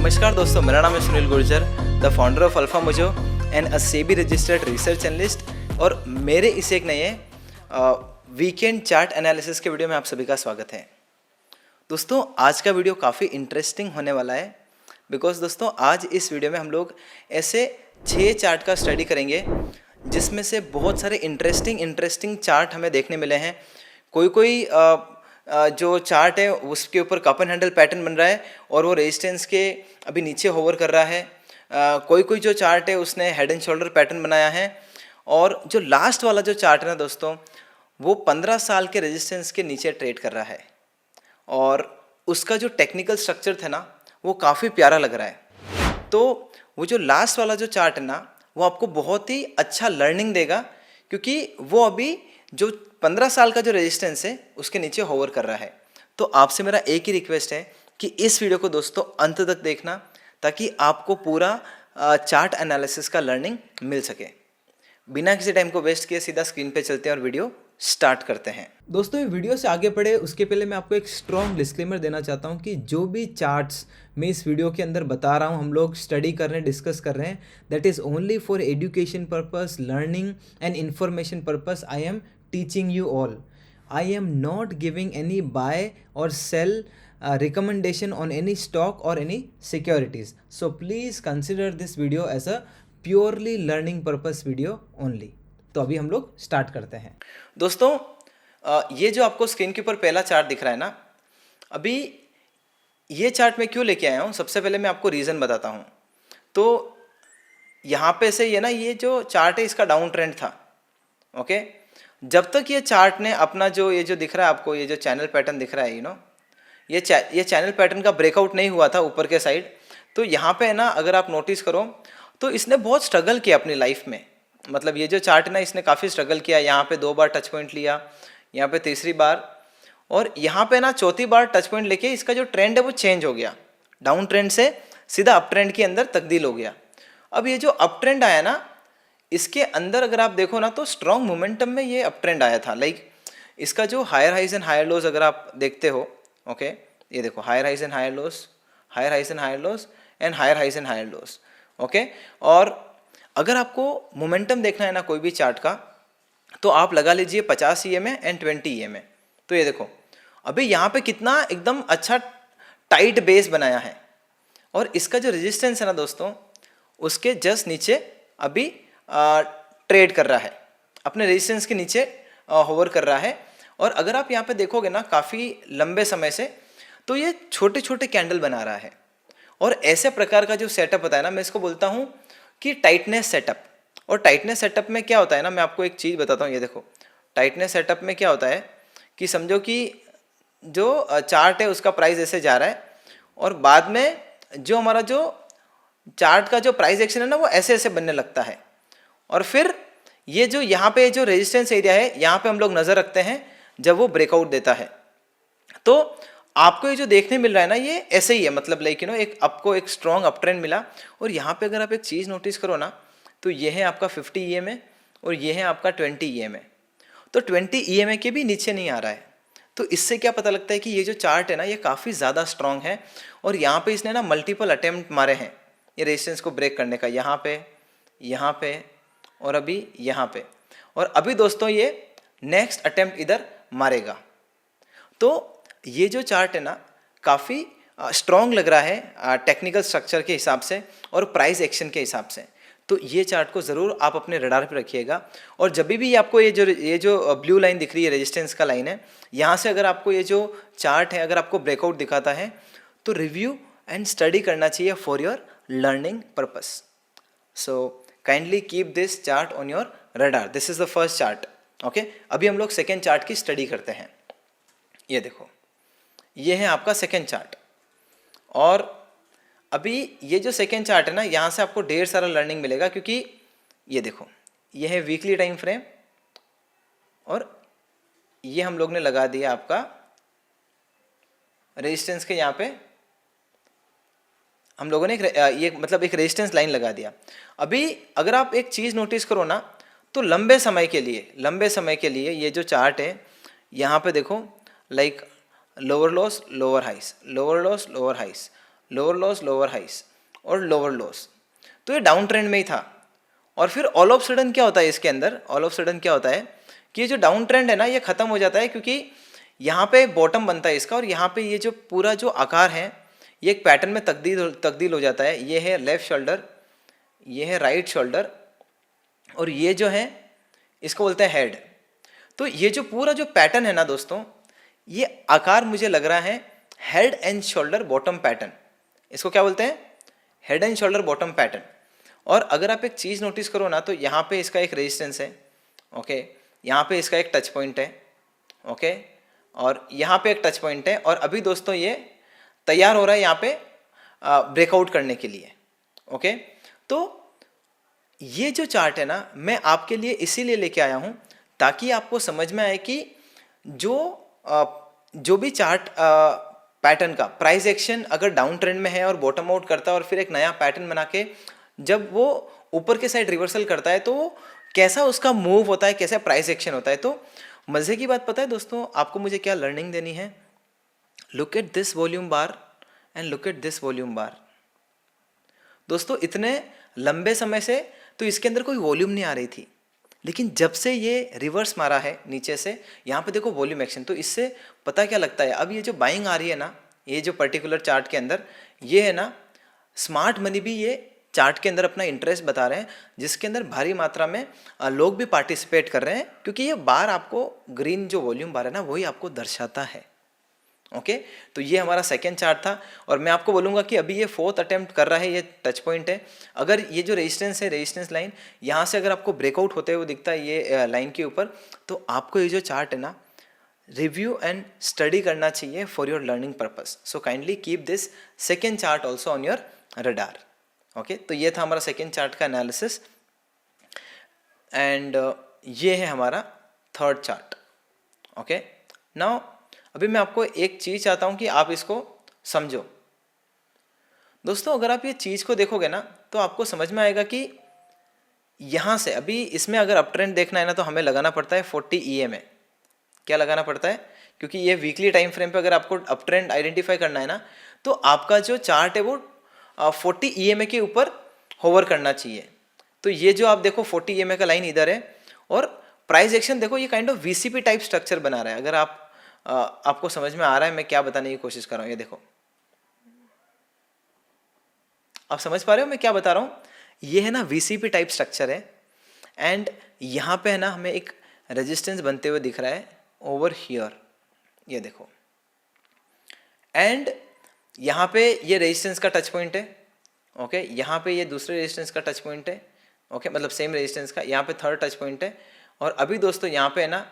नमस्कार दोस्तों, मेरा नाम है Sunil Gurjar, the founder of alpha mojo and a SEBI registered research analyst. और मेरे इस एक नए वीकेंड चार्ट एनालिसिस के वीडियो में आप सभी का स्वागत है। दोस्तों, आज का वीडियो काफ़ी इंटरेस्टिंग होने वाला है बिकॉज दोस्तों आज इस वीडियो में हम लोग ऐसे 6 चार्ट का स्टडी करेंगे जिसमें से बहुत सारे इंटरेस्टिंग चार्ट हमें देखने मिले हैं। कोई जो चार्ट है उसके ऊपर कप एंड हैंडल पैटर्न बन रहा है और वो रेजिस्टेंस के अभी नीचे होवर कर रहा है। कोई जो चार्ट है उसने हेड एंड शोल्डर पैटर्न बनाया है। और जो लास्ट वाला जो चार्ट है ना दोस्तों, वो 15 साल के रेजिस्टेंस के नीचे ट्रेड कर रहा है और उसका जो टेक्निकल स्ट्रक्चर था ना वो काफ़ी प्यारा लग रहा है। तो वो जो लास्ट वाला जो चार्ट है ना वो आपको बहुत ही अच्छा लर्निंग देगा, क्योंकि वो अभी जो 15 साल का जो रेजिस्टेंस है उसके नीचे होवर कर रहा है। तो आपसे मेरा एक ही रिक्वेस्ट है कि इस वीडियो को दोस्तों अंत तक देखना ताकि आपको पूरा चार्ट एनालिसिस का लर्निंग मिल सके। बिना किसी टाइम को वेस्ट किए सीधा स्क्रीन पे चलते हैं और वीडियो स्टार्ट करते हैं। दोस्तों, ये वीडियो से आगे बढ़े उसके पहले मैं आपको एक स्ट्रॉन्ग डिस्क्लेमर देना चाहता हूँ कि जो भी चार्ट्स मैं इस वीडियो के अंदर बता रहा हूँ, हम लोग स्टडी कर रहे हैं, डिस्कस कर रहे हैं, that is only for education purpose, learning and information purpose. I am teaching you all. I am not giving any buy or sell recommendation on any stock or any securities. So please consider this video as a purely learning purpose video only. तो अभी हम लोग start करते हैं। दोस्तों, ये जो आपको स्क्रीन के ऊपर पहला चार्ट दिख रहा है ना, अभी ये चार्ट मैं क्यों लेके आया हूँ, सबसे पहले मैं आपको रीज़न बताता हूँ। तो यहाँ पे से ये ना, ये जो चार्ट है इसका डाउन ट्रेंड था। ओके, जब तक ये चार्ट ने अपना ये जो दिख रहा है आपको, ये जो चैनल पैटर्न दिख रहा है, ये चैनल पैटर्न का ब्रेकआउट नहीं हुआ था ऊपर के साइड। तो यहाँ पे है ना, अगर आप नोटिस करो तो इसने बहुत स्ट्रगल किया अपनी लाइफ में। मतलब ये जो चार्ट है ना, इसने काफ़ी स्ट्रगल किया। यहाँ पे 2 बार टच पॉइंट लिया, यहाँ पे तीसरी बार, और यहाँ पे ना चौथी बार टच पॉइंट लेके इसका जो ट्रेंड है वो चेंज हो गया। डाउन ट्रेंड से सीधा अप ट्रेंड के अंदर तब्दील हो गया। अब ये जो अप ट्रेंड आया ना, इसके अंदर अगर आप देखो ना तो स्ट्रॉन्ग मोमेंटम में ये अप ट्रेंड आया था। लाइक इसका जो higher highs and higher lows अगर आप देखते हो, ओके, ये देखो higher highs and higher lows, higher highs and higher lows and higher highs and higher lows. Okay, और अगर आपको मोमेंटम देखना है ना कोई भी चार्ट का, तो आप लगा लीजिए 50 EMA एंड 20 EMA। तो ये देखो अभी यहाँ पे कितना एकदम अच्छा टाइट बेस बनाया है, और इसका जो रेजिस्टेंस है ना दोस्तों, उसके जस्ट नीचे अभी ट्रेड कर रहा है, अपने रेजिस्टेंस के नीचे होवर कर रहा है। और अगर आप यहाँ पे देखोगे ना काफ़ी लंबे समय से, तो ये छोटे छोटे कैंडल बना रहा है। और ऐसे प्रकार का जो सेटअप होता है ना, मैं इसको बोलता हूँ कि टाइटनेस सेटअप। और टाइटनेस सेटअप में क्या होता है ना, मैं आपको एक चीज़ बताता हूँ। ये देखो टाइटनेस सेटअप में क्या होता है कि समझो कि जो चार्ट है उसका प्राइस ऐसे जा रहा है, और बाद में जो हमारा जो चार्ट का जो प्राइस एक्शन है ना वो ऐसे ऐसे बनने लगता है। और फिर ये जो यहाँ पे जो रेजिस्टेंस एरिया है, यहाँ पे हम लोग नज़र रखते हैं जब वो ब्रेकआउट देता है। तो आपको ये जो देखने मिल रहा है ना, ये ऐसे ही है। मतलब लाइक एक आपको एक स्ट्रॉन्ग अप ट्रेंड मिला। और यहाँ पे अगर आप एक चीज़ नोटिस करो ना, तो ये है आपका 50 EMA और ये है आपका 20 EMA। तो 20 EMA के भी नीचे नहीं आ रहा है। तो इससे क्या पता लगता है कि ये जो चार्ट है ना ये काफ़ी ज़्यादा स्ट्रॉन्ग है। और यहाँ पे इसने ना मल्टीपल अटेम्प्ट मारे हैं ये रेजिस्टेंस को ब्रेक करने का, यहाँ पे और अभी यहाँ पे। और अभी दोस्तों ये नेक्स्ट अटेम्प्ट इधर मारेगा। तो ये जो चार्ट है ना काफ़ी स्ट्रॉन्ग लग रहा है टेक्निकल स्ट्रक्चर के हिसाब से और प्राइस एक्शन के हिसाब से। तो ये चार्ट को ज़रूर आप अपने रडार पे रखिएगा। और जब भी आपको ये जो ब्लू लाइन दिख रही है, रेजिस्टेंस का लाइन है, यहाँ से अगर आपको ये जो चार्ट है अगर आपको ब्रेकआउट दिखाता है तो रिव्यू एंड स्टडी करना चाहिए for your learning purpose. So kindly keep this chart on your radar. This is the first chart. Okay, अभी हम लोग सेकेंड चार्ट की स्टडी करते हैं। ये देखो ये है आपका सेकेंड चार्ट। और अभी ये जो सेकेंड चार्ट है ना, यहाँ से आपको ढेर सारा लर्निंग मिलेगा, क्योंकि ये देखो ये है वीकली टाइम फ्रेम, और ये हम लोग ने लगा दिया आपका रेजिस्टेंस के यहाँ पे हम लोगों ने ये मतलब एक रेजिस्टेंस लाइन लगा दिया। अभी अगर आप एक चीज़ नोटिस करो ना, तो लंबे समय के लिए ये जो चार्ट है, यहाँ पे देखो like lower lows lower highs, lower lows lower highs, lower lows, lower highs और लोअर लॉस। तो ये डाउन ट्रेंड में ही था। और फिर ऑल ऑफ सडन क्या होता है इसके अंदर, ऑल ऑफ सडन क्या होता है कि ये जो डाउन ट्रेंड है ना ये खत्म हो जाता है, क्योंकि यहाँ पे बॉटम बनता है इसका और यहाँ पे ये जो पूरा जो आकार है ये एक पैटर्न में तब्दील हो जाता है। ये है लेफ्ट शोल्डर, ये है राइट शोल्डर और ये जो है इसको बोलते हैं हेड। तो ये जो पूरा जो पैटर्न है ना दोस्तों, ये आकार मुझे लग रहा है head and shoulder bottom pattern. इसको क्या बोलते हैं, head and shoulder bottom pattern. और अगर आप एक चीज़ नोटिस करो ना तो यहाँ पे इसका एक रेजिस्टेंस है, ओके, यहाँ पे इसका एक टच पॉइंट है, ओके, और यहाँ पे एक टच पॉइंट है। और अभी दोस्तों ये तैयार हो रहा है यहाँ पे ब्रेकआउट करने के लिए, ओके। तो ये जो चार्ट है ना मैं आपके लिए इसीलिए लेके आया हूँ ताकि आपको समझ में आए कि जो भी चार्ट पैटर्न का प्राइस एक्शन अगर डाउन ट्रेंड में है और बॉटम आउट करता है और फिर एक नया पैटर्न बना के जब वो ऊपर के साइड रिवर्सल करता है तो कैसा उसका मूव होता है, कैसा प्राइस एक्शन होता है। तो मज़े की बात पता है दोस्तों आपको मुझे क्या लर्निंग देनी है, look at this volume bar and look at this volume bar. दोस्तों इतने लंबे समय से तो इसके अंदर कोई वॉल्यूम नहीं आ रही थी, लेकिन जब से ये रिवर्स मारा है नीचे से, यहाँ पे देखो वॉल्यूम एक्शन, तो इससे पता क्या लगता है, अब ये जो बाइंग आ रही है ना ये जो पर्टिकुलर चार्ट के अंदर, ये है ना स्मार्ट मनी भी ये चार्ट के अंदर अपना इंटरेस्ट बता रहे हैं, जिसके अंदर भारी मात्रा में लोग भी पार्टिसिपेट कर रहे हैं, क्योंकि ये बार आपको ग्रीन जो वॉल्यूम बार है ना वही आपको दर्शाता है, ओके। तो ये हमारा सेकेंड चार्ट था और मैं आपको बोलूँगा कि अभी ये फोर्थ अटेम्प्ट कर रहा है, ये टच पॉइंट है। अगर ये जो रेजिस्टेंस है, रेजिस्टेंस लाइन, यहाँ से अगर आपको ब्रेकआउट होते हुए दिखता है ये लाइन के ऊपर, तो आपको ये जो चार्ट है ना रिव्यू एंड स्टडी करना चाहिए for your learning purpose. So kindly keep this second chart also on your radar, okay. तो ये था हमारा सेकेंड चार्ट का एनालिसिस एंड ये है हमारा थर्ड चार्ट, ओके। नाउ अभी मैं आपको एक चीज़ चाहता हूँ कि आप इसको समझो दोस्तों। अगर आप ये चीज़ को देखोगे ना तो आपको समझ में आएगा कि यहाँ से अभी इसमें अगर अप ट्रेंड देखना है ना तो हमें लगाना पड़ता है 40 EMA। क्या लगाना पड़ता है, क्योंकि ये वीकली टाइम फ्रेम पे अगर आपको अप ट्रेंड आइडेंटिफाई करना है ना तो आपका जो चार्ट है वो 40 EMA के ऊपर होवर करना चाहिए। तो ये जो आप देखो 40 EMA का लाइन इधर है और प्राइस एक्शन देखो ये kind of VCP type structure बना रहा है। अगर आपको समझ में आ रहा है मैं क्या बताने की कोशिश कर रहा हूँ, ये देखो आप समझ पा रहे हो मैं क्या बता रहा हूँ। ये है ना VCP टाइप स्ट्रक्चर है एंड यहाँ पे है ना हमें एक रेजिस्टेंस बनते हुए दिख रहा है ओवर हियर, ये देखो, एंड यहाँ पे ये रेजिस्टेंस का टच पॉइंट है, ओके। यहाँ पे ये दूसरे रेजिस्टेंस का टच पॉइंट है, ओके, मतलब सेम रेजिस्टेंस का, यहाँ पे थर्ड टच पॉइंट है। और अभी दोस्तों यहाँ पे है ना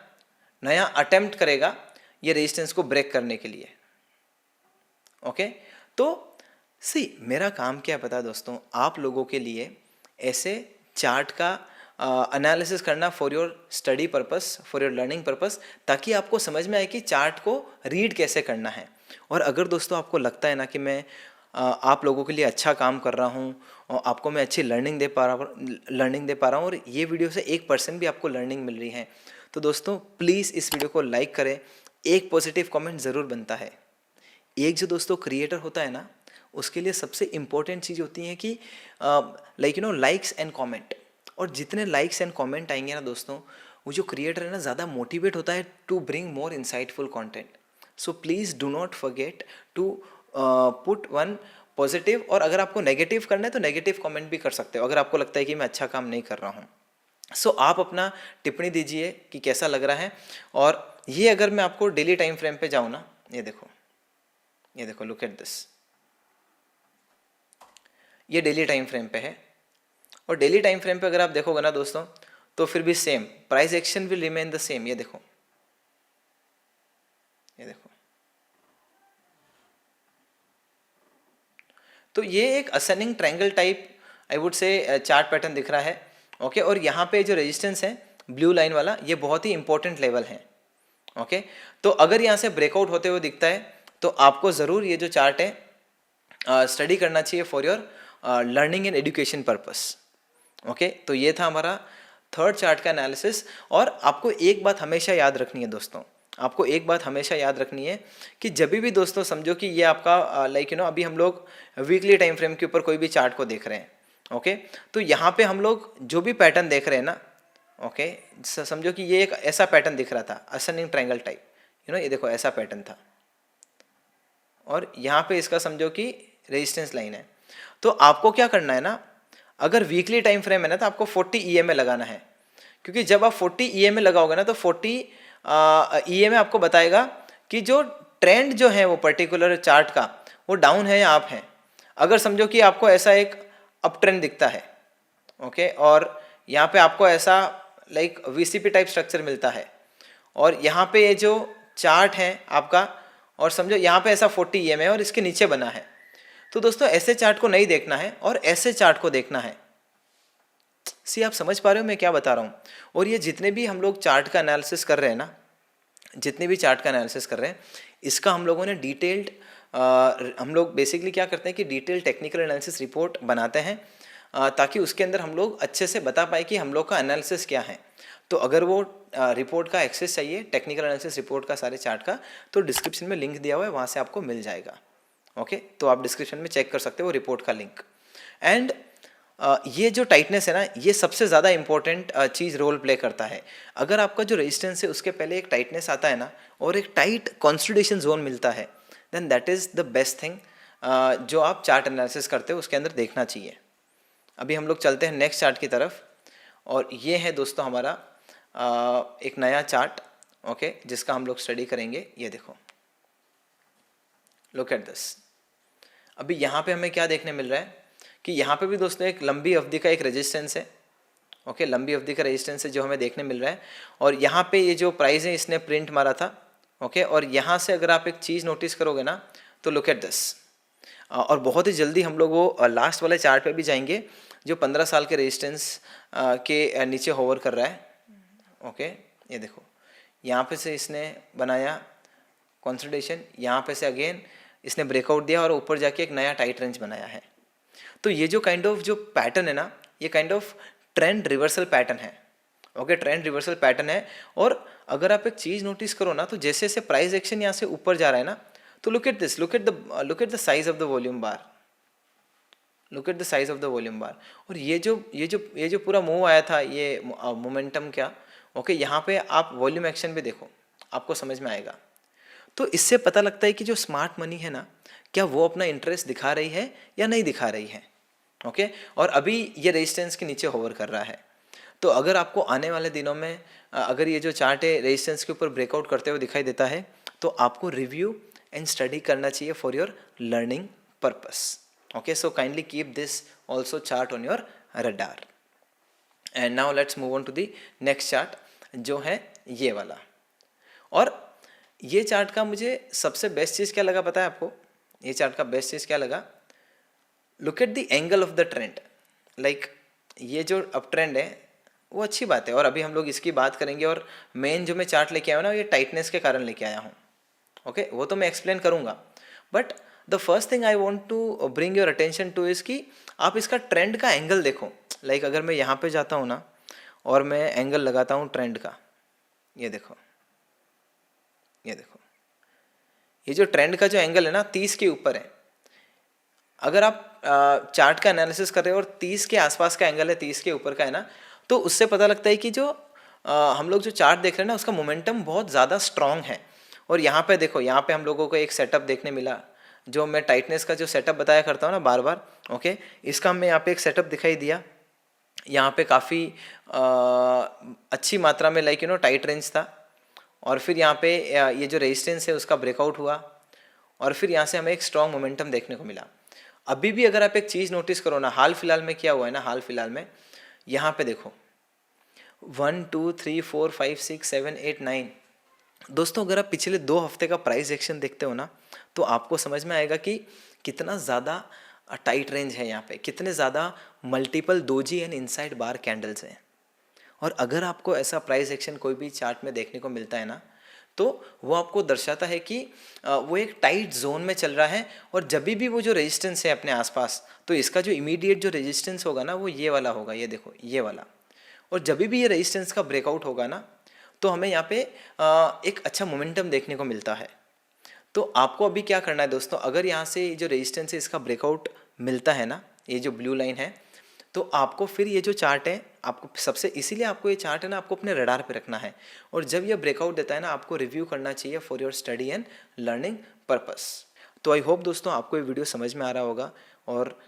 नया अटेम्प्ट करेगा ये रेजिस्टेंस को ब्रेक करने के लिए, ओके। तो मेरा काम क्या पता है दोस्तों, आप लोगों के लिए ऐसे चार्ट का एनालिसिस करना for your study purpose, for your learning purpose, ताकि आपको समझ में आए कि चार्ट को रीड कैसे करना है। और अगर दोस्तों आपको लगता है ना कि मैं आप लोगों के लिए अच्छा काम कर रहा हूँ और आपको मैं अच्छी लर्निंग दे पा रहा हूँ और ये वीडियो से 1% भी आपको लर्निंग मिल रही है, तो दोस्तों प्लीज़ इस वीडियो को लाइक करें। एक पॉजिटिव कमेंट ज़रूर बनता है। एक जो दोस्तों क्रिएटर होता है ना उसके लिए सबसे इम्पोर्टेंट चीज़ होती है कि लाइक्स एंड कमेंट। और जितने लाइक्स एंड कमेंट आएंगे ना दोस्तों, वो जो क्रिएटर है ना ज़्यादा मोटिवेट होता है to bring more insightful content. So please do not forget to put one positive, और अगर आपको नेगेटिव करना है तो नेगेटिव कमेंट भी कर सकते हो अगर आपको लगता है कि मैं अच्छा काम नहीं कर रहा हूँ। सो आप अपना टिप्पणी दीजिए कि कैसा लग रहा है। और ये अगर मैं आपको डेली टाइम फ्रेम पे जाऊँ ना, ये देखो लुक एट दिस, ये डेली टाइम फ्रेम पे है। और डेली टाइम फ्रेम पे अगर आप देखोगे ना दोस्तों तो फिर भी same price action will remain the same. ये देखो तो ये एक ascending triangle type I would say chart pattern दिख रहा है, ओके। और यहाँ पे जो रेजिस्टेंस है ब्लू लाइन वाला, ये बहुत ही इंपॉर्टेंट लेवल है, ओके। तो अगर यहाँ से ब्रेकआउट होते हुए दिखता है तो आपको ज़रूर ये जो चार्ट है स्टडी करना चाहिए for your learning and education purpose, okay. तो ये था हमारा थर्ड चार्ट का एनालिसिस। और आपको एक बात हमेशा याद रखनी है दोस्तों, आपको एक बात हमेशा याद रखनी है कि जब भी दोस्तों समझो कि ये आपका लाइक अभी हम लोग वीकली टाइम फ्रेम के ऊपर कोई भी चार्ट को देख रहे हैं, ओके, तो यहाँ पे हम लोग जो भी पैटर्न देख रहे हैं ना, ओके, समझो कि ये एक ऐसा पैटर्न दिख रहा था, असेंडिंग ट्रायंगल टाइप, ये देखो ऐसा पैटर्न था, और यहाँ पे इसका समझो कि रेजिस्टेंस लाइन है। तो आपको क्या करना है ना, अगर वीकली टाइम फ्रेम है ना तो आपको 40 EMA लगाना है, क्योंकि जब आप 40 EMA लगाओगे ना तो 40 EMA आपको बताएगा कि जो ट्रेंड जो है वो पर्टिकुलर चार्ट का वो डाउन है या अप है। अगर समझो कि आपको ऐसा एक अप ट्रेंड दिखता है, ओके, और यहाँ पे आपको ऐसा लाइक VCP टाइप स्ट्रक्चर मिलता है, और यहाँ पे ये जो चार्ट है आपका, और समझो यहाँ पे ऐसा 40 EMA है और इसके नीचे बना है, तो दोस्तों ऐसे चार्ट को नहीं देखना है और ऐसे चार्ट को देखना है। आप समझ पा रहे हो मैं क्या बता रहा हूँ। और ये जितने भी हम लोग चार्ट का एनालिसिस कर रहे हैं ना, जितने भी चार्ट का एनालिसिस कर रहे हैं, इसका हम लोगों ने डिटेल्ड हम लोग बेसिकली क्या करते हैं कि डिटेल्ड टेक्निकल एनालिसिस रिपोर्ट बनाते हैं, ताकि उसके अंदर हम लोग अच्छे से बता पाए कि हम लोग का एनालिसिस क्या है। तो अगर वो रिपोर्ट का एक्सेस चाहिए, टेक्निकल एनालिसिस रिपोर्ट का सारे चार्ट का, तो डिस्क्रिप्शन में लिंक दिया हुआ है, वहाँ से आपको मिल जाएगा, ओके। तो आप डिस्क्रिप्शन में चेक कर सकते हो रिपोर्ट का लिंक। एंड ये जो टाइटनेस है ना, ये सबसे ज़्यादा इंपॉर्टेंट चीज़ रोल प्ले करता है। अगर आपका जो रेजिस्टेंस है उसके पहले एक टाइटनेस आता है ना, और एक टाइट कंसोलिडेशन जोन मिलता है, then that is the best thing जो आप चार्ट एनालिसिस करते हो उसके अंदर देखना चाहिए। अभी हम लोग चलते हैं नेक्स्ट चार्ट की तरफ, और ये है दोस्तों हमारा एक नया चार्ट, ओके, जिसका हम लोग स्टडी करेंगे। ये देखो, लुक एट दिस। अभी यहाँ पे हमें क्या देखने मिल रहा है कि यहाँ पे भी दोस्तों एक लंबी अवधि का एक रेजिस्टेंस है, ओके, लंबी अवधि का रेजिस्टेंस है जो हमें देखने मिल रहा है। और यहाँ पे ये जो प्राइस है इसने प्रिंट मारा था, ओके, और यहाँ से अगर आप एक चीज़ नोटिस करोगे ना, तो लुक एट दिस। और बहुत ही जल्दी हम लोग वो लास्ट वाले चार्ट पे भी जाएंगे जो 15 साल के रेजिस्टेंस के नीचे होवर कर रहा है, ओके। ये देखो, यहाँ पे से इसने बनाया कंसोलिडेशन, यहाँ पे से अगेन इसने ब्रेकआउट दिया और ऊपर जाके एक नया टाइट रेंज बनाया है। तो ये जो काइंड ऑफ जो पैटर्न है ना, ये kind of trend reversal pattern है, ओके, ट्रेंड रिवर्सल पैटर्न है। और अगर आप एक चीज़ नोटिस करो ना, तो जैसे जैसे प्राइस एक्शन यहाँ से ऊपर जा रहा है ना, तो look at this, look at the size of the volume bar, look at the size of the volume bar. और ये जो पूरा मूव आया था, ये मोमेंटम क्या, ओके, यहाँ पे आप वॉल्यूम एक्शन भी देखो, आपको समझ में आएगा। तो इससे पता लगता है कि जो स्मार्ट मनी है ना, क्या वो अपना इंटरेस्ट दिखा रही है या नहीं दिखा रही है, ओके। और अभी ये रेजिस्टेंस के नीचे होवर कर रहा है। तो अगर आपको आने वाले दिनों में अगर ये जो चार्ट है रेजिस्टेंस के ऊपर ब्रेकआउट करते हुए दिखाई देता है, तो आपको रिव्यू एंड स्टडी करना चाहिए for your learning purpose, okay. So kindly keep this also chart on your radar. And now let's move on to the next chart, जो है ये वाला। और ये चार्ट का मुझे सबसे बेस्ट चीज़ क्या लगा पता है आपको? ये चार्ट का बेस्ट चीज़ क्या लगा? Look at the angle of the trend. Like ये जो अप ट्रेंड है वो अच्छी बात है, और अभी हम लोग इसकी बात करेंगे। और मेन जो मैं चार्ट लेके आया हूँ ना, ये टाइटनेस के कारण लेके आया हूँ, ओके, वो तो मैं एक्सप्लेन करूँगा। But the first thing I want to bring your attention to is कि आप इसका ट्रेंड का एंगल देखो। लाइक अगर मैं यहाँ पे जाता हूँ ना और मैं एंगल लगाता हूँ ट्रेंड का, ये देखो, ये देखो, ये जो ट्रेंड का जो एंगल है ना 30 के ऊपर है। अगर आप चार्ट का एनालिसिस कर रहे हो और 30 के आसपास का एंगल है, 30 के ऊपर का है ना, तो उससे पता लगता है कि जो हम लोग जो चार्ट देख रहे हैं ना, उसका मोमेंटम बहुत ज़्यादा स्ट्रॉन्ग है। और यहाँ पे देखो, यहाँ पे हम लोगों को एक सेटअप देखने मिला, जो मैं टाइटनेस का जो सेटअप बताया करता हूँ ना बार बार, ओके, इसका हमें यहाँ पे एक सेटअप दिखाई दिया। यहाँ पे काफ़ी अच्छी मात्रा में लाइक टाइट रेंज था, और फिर यहाँ पे ये जो रेजिस्टेंस है उसका ब्रेकआउट हुआ, और फिर यहाँ से हमें एक स्ट्रॉन्ग मोमेंटम देखने को मिला। अभी भी अगर आप एक चीज़ नोटिस करो ना, हाल फिलहाल में क्या हुआ है ना, हाल फिलहाल में यहाँ पे देखो 1 2 3 4 5 6 7 8 9। दोस्तों अगर आप पिछले 2 हफ्ते का प्राइस एक्शन देखते हो ना, तो आपको समझ में आएगा कि कितना ज़्यादा टाइट रेंज है यहाँ पे, कितने ज़्यादा multiple doji and inside bar candles हैं। और अगर आपको ऐसा प्राइस एक्शन कोई भी चार्ट में देखने को मिलता है ना, तो वो आपको दर्शाता है कि वो एक टाइट जोन में चल रहा है। और जब भी वो जो रेजिस्टेंस है अपने आसपास, तो इसका जो इमीडिएट जो रेजिस्टेंस होगा ना, वो ये वाला होगा, ये देखो ये वाला। और जब भी ये रेजिस्टेंस का ब्रेकआउट होगा ना, तो हमें यहाँ पे एक अच्छा मोमेंटम देखने को मिलता है। तो आपको अभी क्या करना है दोस्तों, अगर यहाँ से जो रेजिस्टेंस है इसका ब्रेकआउट मिलता है ना, ये जो ब्लू लाइन है, तो आपको फिर ये जो चार्ट है आपको सबसे, इसीलिए आपको ये चार्ट है ना आपको अपने रडार पे रखना है। और जब ये ब्रेकआउट देता है ना आपको रिव्यू करना चाहिए for your study and learning purpose. तो आई होप दोस्तों आपको ये वीडियो समझ में आ रहा होगा, और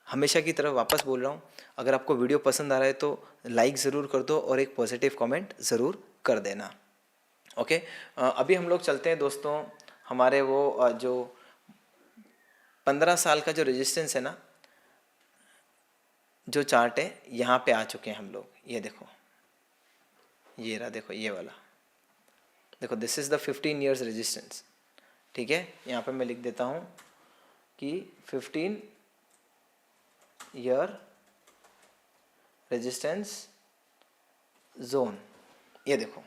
हमेशा की तरह वापस बोल रहा हूँ, अगर आपको वीडियो पसंद आ रहा है तो लाइक ज़रूर कर दो और एक पॉजिटिव कमेंट ज़रूर कर देना। ओके, अभी हम लोग चलते हैं दोस्तों हमारे वो जो 15 साल का जो रेजिस्टेंस है ना, जो चार्ट है यहाँ पे आ चुके हैं हम लोग। ये देखो, ये रहा, देखो ये वाला, देखो this is the 15 years resistance. ठीक है, यहाँ पे मैं लिख देता हूँ कि 15 ईयर रेजिस्टेंस जोन। ये देखो,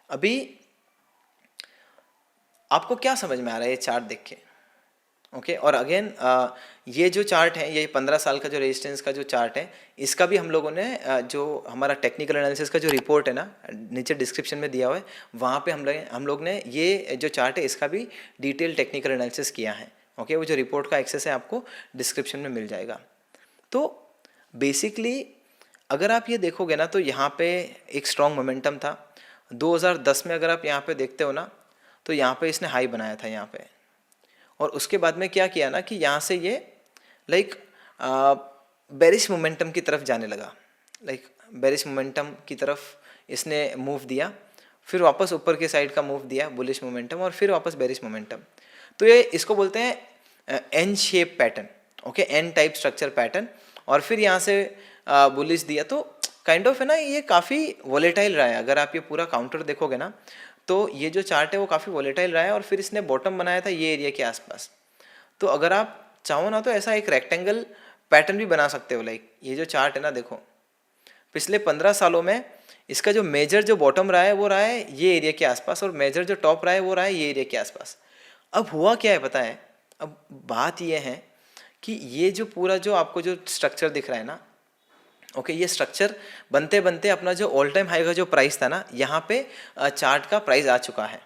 अभी आपको क्या समझ में आ रहा है ये चार्ट देख के? ओके, और अगेन ये जो चार्ट है, ये 15 साल का जो रेजिस्टेंस का जो चार्ट है, इसका भी हम लोगों ने जो हमारा टेक्निकल एनालिसिस का जो रिपोर्ट है ना, नीचे डिस्क्रिप्शन में दिया हुआ है, वहाँ पे हम लोग ने ये जो चार्ट है इसका भी डिटेल टेक्निकल एनालिसिस किया है। ओके, वो जो रिपोर्ट का एक्सेस है आपको डिस्क्रिप्शन में मिल जाएगा। तो बेसिकली अगर आप ये देखोगे ना तो यहाँ पे एक स्ट्रॉन्ग मोमेंटम था 2010 में। अगर आप यहाँ पे देखते हो ना तो यहाँ पे इसने हाई बनाया था यहाँ पे, और उसके बाद में क्या किया ना कि यहाँ से ये लाइक बेरिश मोमेंटम की तरफ जाने लगा, लाइक बेरिश मोमेंटम की तरफ इसने मूव दिया, फिर वापस ऊपर के साइड का मूव दिया बुलिश मोमेंटम, और फिर वापस बेरिश मोमेंटम। तो ये इसको बोलते हैं N shape pattern. Okay, N type structure pattern, और फिर यहाँ से बुलिश दिया। तो काइंड ऑफ है ना ये काफ़ी वॉलेटाइल रहा है। अगर आप ये पूरा काउंटर देखोगे ना तो ये जो चार्ट है वो काफ़ी वॉलेटाइल रहा है, और फिर इसने बॉटम बनाया था ये एरिया के आसपास। तो अगर आप चाहो ना तो ऐसा एक रेक्टेंगल पैटर्न भी बना सकते हो। लाइक ये जो चार्ट है ना, देखो पिछले 15 सालों में इसका जो मेजर जो बॉटम रहा है वो रहा है ये एरिया के आसपास, और मेजर जो टॉप रहा है वो रहा है ये एरिया के आसपास। अब हुआ क्या है पता है, अब बात ये है कि ये जो पूरा जो आपको जो स्ट्रक्चर दिख रहा है ना, ओके, ये स्ट्रक्चर बनते बनते अपना जो ऑल टाइम हाई का जो प्राइस था ना, यहाँ पे चार्ट का प्राइस आ चुका है।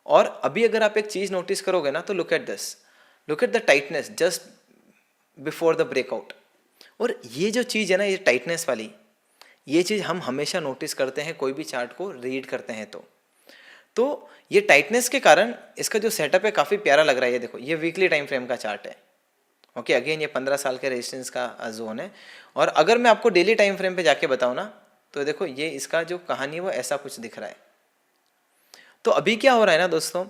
और अभी अगर आप एक चीज़ नोटिस करोगे ना तो look at this, look at the tightness just before the breakout. और ये जो चीज़ है ना, ये टाइटनेस वाली, ये चीज़ हम हमेशा नोटिस करते हैं कोई भी चार्ट को रीड करते हैं तो ये टाइटनेस के कारण इसका जो सेटअप है काफ़ी प्यारा लग रहा है। ये देखो, ये वीकली टाइम फ्रेम का चार्ट है। ओके, अगेन ये 15 साल के रेजिस्टेंस का जोन है। और अगर मैं आपको डेली टाइम फ्रेम पे जाके बताऊँ ना तो देखो ये इसका जो कहानी है वो ऐसा कुछ दिख रहा है। तो अभी क्या हो रहा है ना दोस्तों,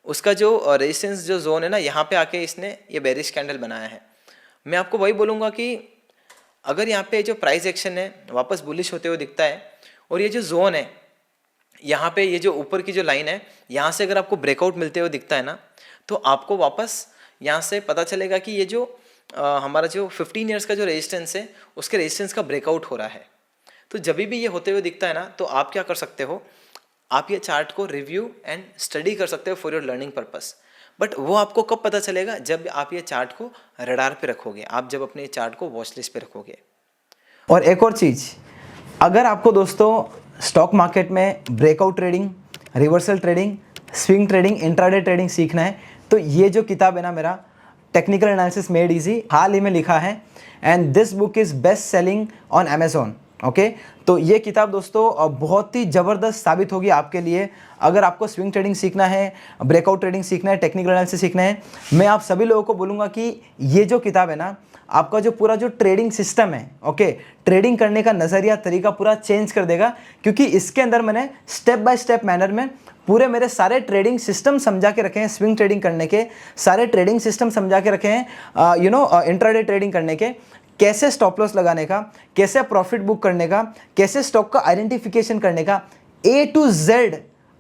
उसका जो रेजिस्टेंस जो जोन है ना, यहाँ पे आके इसने ये बेरिश कैंडल बनाया है। मैं आपको वही बोलूँगा कि अगर यहाँ पे जो प्राइस एक्शन है वापस बुलिश होते हुए दिखता है, और ये जो जोन है यहाँ पे ये जो ऊपर की जो लाइन है, यहाँ से अगर आपको ब्रेकआउट मिलते हुए दिखता है ना तो आपको वापस यहाँ से पता चलेगा कि ये जो हमारा जो 15 ईयर्स का जो रेजिस्टेंस है उसके रेजिस्टेंस का ब्रेकआउट हो रहा है। तो जब भी ये होते हुए दिखता है ना तो आप क्या कर सकते हो, आप ये चार्ट को रिव्यू एंड स्टडी कर सकते हो for your learning purpose. But वो आपको कब पता चलेगा, जब आप ये चार्ट को रडार पे रखोगे, आप जब अपने चार्ट को वॉच लिस्ट पे रखोगे। और एक और चीज़, अगर आपको दोस्तों स्टॉक मार्केट में breakout trading, reversal trading, swing trading, intraday trading सीखना है तो ये जो किताब है ना मेरा, टेक्निकल एनालिसिस मेड इजी, हाल ही में लिखा है, and this book is best selling on Amazon. Okay, तो ये किताब दोस्तों बहुत ही ज़बरदस्त साबित होगी आपके लिए। अगर आपको स्विंग ट्रेडिंग सीखना है, ब्रेकआउट ट्रेडिंग सीखना है, टेक्निकल एनालिसिस सीखना है, मैं आप सभी लोगों को बोलूँगा कि ये जो किताब है ना, आपका जो पूरा जो ट्रेडिंग सिस्टम है, ओके, ट्रेडिंग करने का नज़रिया, तरीका पूरा चेंज कर देगा। क्योंकि इसके अंदर मैंने स्टेप बाय स्टेप मैनर में पूरे मेरे सारे ट्रेडिंग सिस्टम समझा के रखे हैं। स्विंग ट्रेडिंग करने के सारे ट्रेडिंग सिस्टम समझा के रखे हैं, इंट्राडे ट्रेडिंग करने के, कैसे स्टॉप लॉस लगाने का, कैसे प्रॉफिट बुक करने का, कैसे स्टॉक का आइडेंटिफिकेशन करने का, A to Z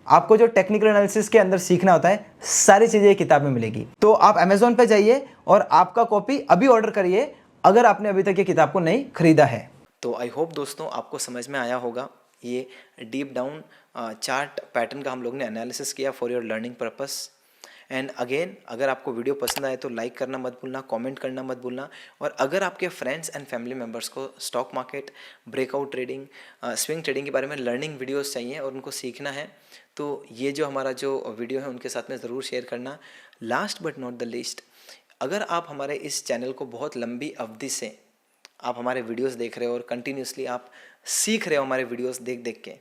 आपको जो टेक्निकल एनालिसिस के अंदर सीखना होता है, सारी चीज़ें ये किताब में मिलेगी। तो आप अमेज़ॉन पे जाइए और आपका कॉपी अभी ऑर्डर करिए अगर आपने अभी तक ये किताब को नहीं खरीदा है। तो आई होप दोस्तों आपको समझ में आया होगा। ये डीप डाउन चार्ट पैटर्न का हम लोग ने एनालिसिस किया for your learning purpose. And again, अगर आपको वीडियो पसंद आए तो लाइक करना मत भूलना, कमेंट करना मत भूलना। और अगर आपके फ्रेंड्स एंड फैमिली मेम्बर्स को stock market, breakout trading, swing trading के बारे में लर्निंग वीडियोस चाहिए और उनको सीखना है, तो ये जो हमारा जो वीडियो है उनके साथ में ज़रूर शेयर करना। Last but not the least, अगर आप हमारे इस चैनल को बहुत लंबी अवधि से आप हमारे वीडियोस देख रहे हो और कंटिन्यूसली आप सीख रहे हो हमारे वीडियोस देख देख के,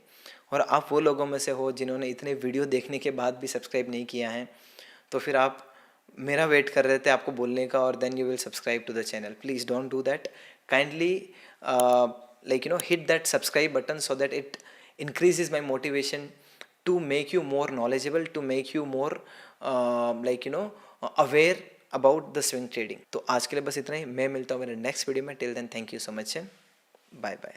और आप वो लोगों में से हो जिन्होंने इतने वीडियो देखने के बाद भी सब्सक्राइब नहीं किया है, तो फिर आप मेरा वेट कर रहे थे आपको बोलने का, और then you will subscribe to the channel. Please don't do that, kindly hit that subscribe button so that it increases my motivation to make you more knowledgeable, to make you more aware about the swing trading। तो आज के लिए बस इतना ही, मैं मिलता हूँ मेरे नेक्स्ट वीडियो में। Till then thank you so much, bye bye.